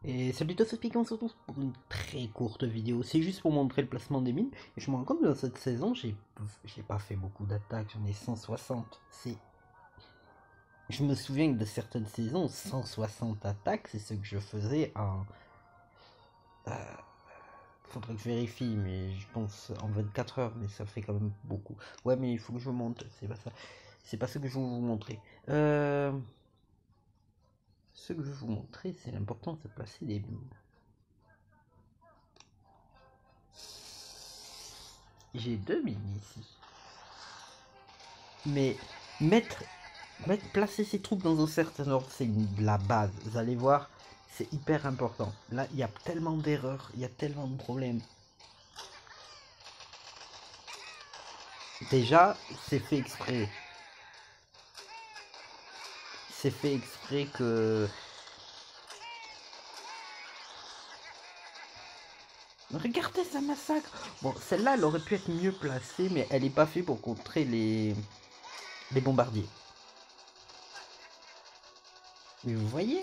Et salut tous, c'est Piquant, on se retrouve pour une très courte vidéo. C'est juste pour montrer le placement des mines. Et je me rends compte que dans cette saison, j'ai pas fait beaucoup d'attaques, j'en ai 160. Je me souviens que de certaines saisons, 160 attaques, c'est ce que je faisais en. Faudrait que je vérifie, mais je pense en 24 heures, mais ça fait quand même beaucoup. Ouais, mais il faut que je vous montre, c'est pas ça. C'est pas ce que je vais vous montrer. Ce que je vais vous montrer, c'est l'importance de placer des mines. J'ai deux mines ici. Mais mettre, placer ses troupes dans un certain ordre, c'est la base. Vous allez voir, c'est hyper important. Là, il y a tellement d'erreurs, il y a tellement de problèmes. Déjà, c'est fait exprès. C'est fait exprès que... Regardez ça massacre. Bon, celle-là, elle aurait pu être mieux placée, mais elle n'est pas faite pour contrer les bombardiers. Mais vous voyez,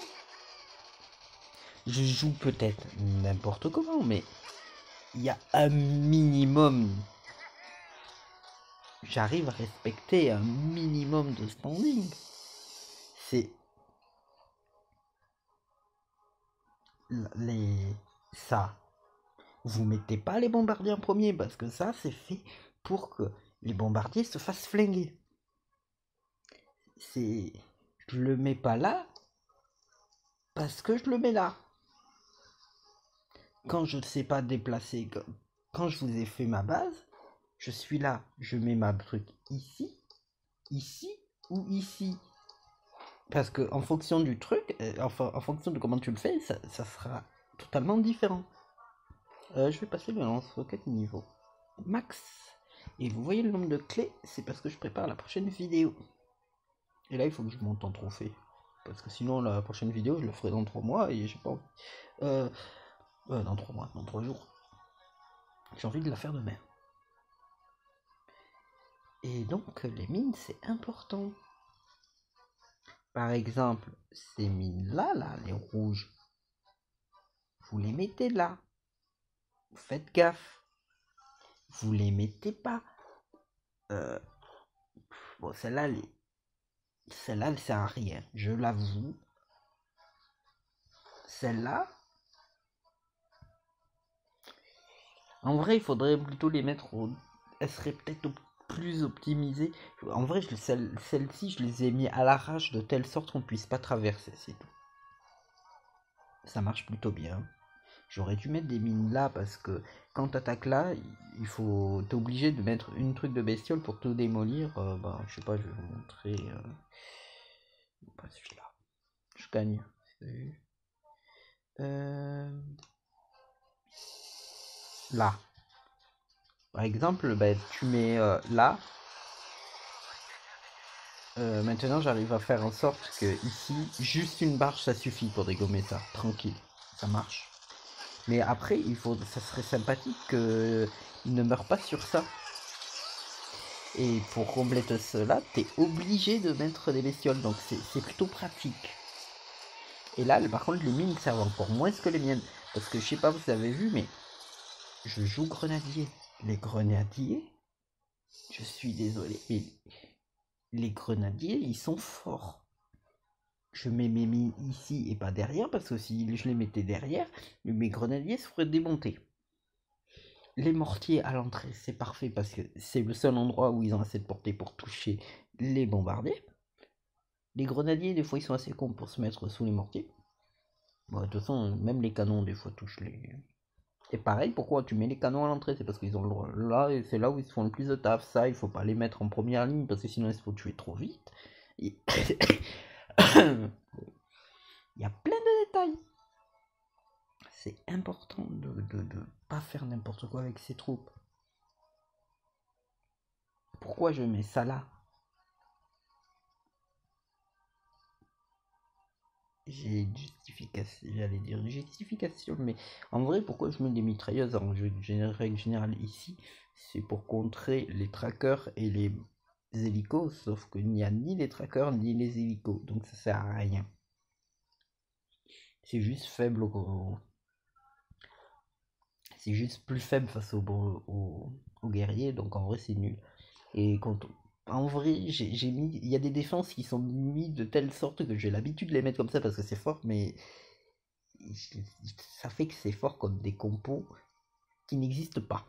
je joue peut-être n'importe comment, mais il y a un minimum. J'arrive à respecter un minimum de standing. C'est les ça. Vous mettez pas les bombardiers en premier parce que ça c'est fait pour que les bombardiers se fassent flinguer. C'est je le mets pas là parce que je le mets là. Quand je ne sais pas déplacer, quand je vous ai fait ma base, je suis là, je mets ma truc ici, ici ou ici. Parce que en fonction du truc, enfin en fonction de comment tu le fais, ça sera totalement différent. Je vais passer le lance-roquette niveau max. Et vous voyez le nombre de clés, c'est parce que je prépare la prochaine vidéo. Et là, il faut que je monte en trophée. Parce que sinon, la prochaine vidéo, je le ferai dans 3 mois et j'ai pas envie. Dans 3 mois, dans 3 jours. J'ai envie de la faire demain. Et donc, les mines, c'est important. Par exemple, ces mines-là, là, les rouges, vous les mettez là. Faites gaffe. Vous les mettez pas. Bon, celle-là, elle sert à rien. Je l'avoue. Celle-là, en vrai, il faudrait plutôt les mettre au... Elle serait peut-être plus optimisée. En vrai, celle-ci, je les ai mis à l'arrache de telle sorte qu'on puisse pas traverser, c'est tout. Ça marche plutôt bien. J'aurais dû mettre des mines là parce que quand t'attaques là, il faut... T'es obligé de mettre une truc de bestiole pour tout démolir. Bah, je sais pas, je vais vous montrer... Pas celui-là. Je gagne. Là. Par exemple, bah, tu mets là. Maintenant, j'arrive à faire en sorte que ici, juste une barre, ça suffit pour dégommer ça. Tranquille, ça marche. Mais après, ça serait sympathique qu'il ne meure pas sur ça. Et pour compléter cela, t'es obligé de mettre des bestioles, donc c'est plutôt pratique. Et là, par contre, les mines servent encore moins que les miennes. Parce que je sais pas, vous avez vu, mais je joue grenadier. Les grenadiers, je suis désolé, mais les grenadiers, ils sont forts. Je mets mes mines ici et pas derrière, parce que si je les mettais derrière, mes grenadiers se feraient démonter. Les mortiers à l'entrée, c'est parfait, parce que c'est le seul endroit où ils ont assez de portée pour toucher les bombardiers. Les grenadiers, des fois, ils sont assez cons pour se mettre sous les mortiers. Bon, de toute façon, même les canons, des fois, touchent les... Et pareil, pourquoi tu mets les canons à l'entrée? C'est parce qu'ils ont le droit. Là, c'est là où ils font le plus de taf. Ça, il faut pas les mettre en première ligne, parce que sinon, il faut tuer trop vite. Et... il y a plein de détails. C'est important de pas faire n'importe quoi avec ses troupes. Pourquoi je mets ça là? J'ai une justification, j'allais dire une justification, mais en vrai, pourquoi je mets des mitrailleuses en règle générale ici? C'est pour contrer les trackers et les hélicos, sauf qu'il n'y a ni les trackers ni les hélicos, donc ça sert à rien. C'est juste faible c'est juste plus faible face aux guerriers, donc en vrai c'est nul. Et quand en vrai j'ai mis, il y a des défenses qui sont mis de telle sorte que j'ai l'habitude de les mettre comme ça parce que c'est fort, mais ça fait que c'est fort contre des compos qui n'existent pas.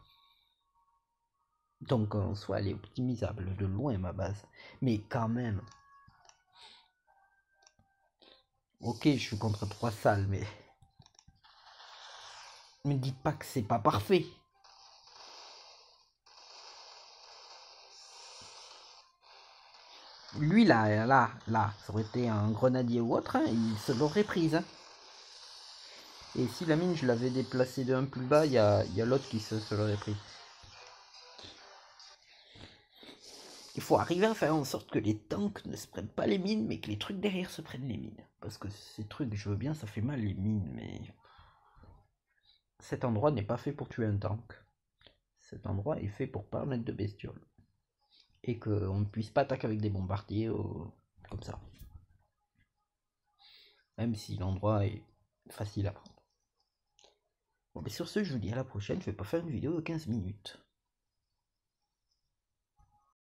Donc en soi elle est optimisable de loin ma base, mais quand même. Ok, je suis contre 3 salles, mais me dites pas que c'est pas parfait. Lui là, ça aurait été un grenadier ou autre, hein, il se l'aurait prise. Hein. Et si la mine je l'avais déplacée de un plus bas, il y a l'autre qui se l'aurait pris. Il faut arriver à faire en sorte que les tanks ne se prennent pas les mines, mais que les trucs derrière se prennent les mines. Parce que ces trucs, je veux bien, ça fait mal les mines, mais cet endroit n'est pas fait pour tuer un tank. Cet endroit est fait pour pas mettre de bestioles. Et qu'on ne puisse pas attaquer avec des bombardiers comme ça. Même si l'endroit est facile à prendre. Bon, mais sur ce, je vous dis à la prochaine. Je vais pas faire une vidéo de 15 minutes.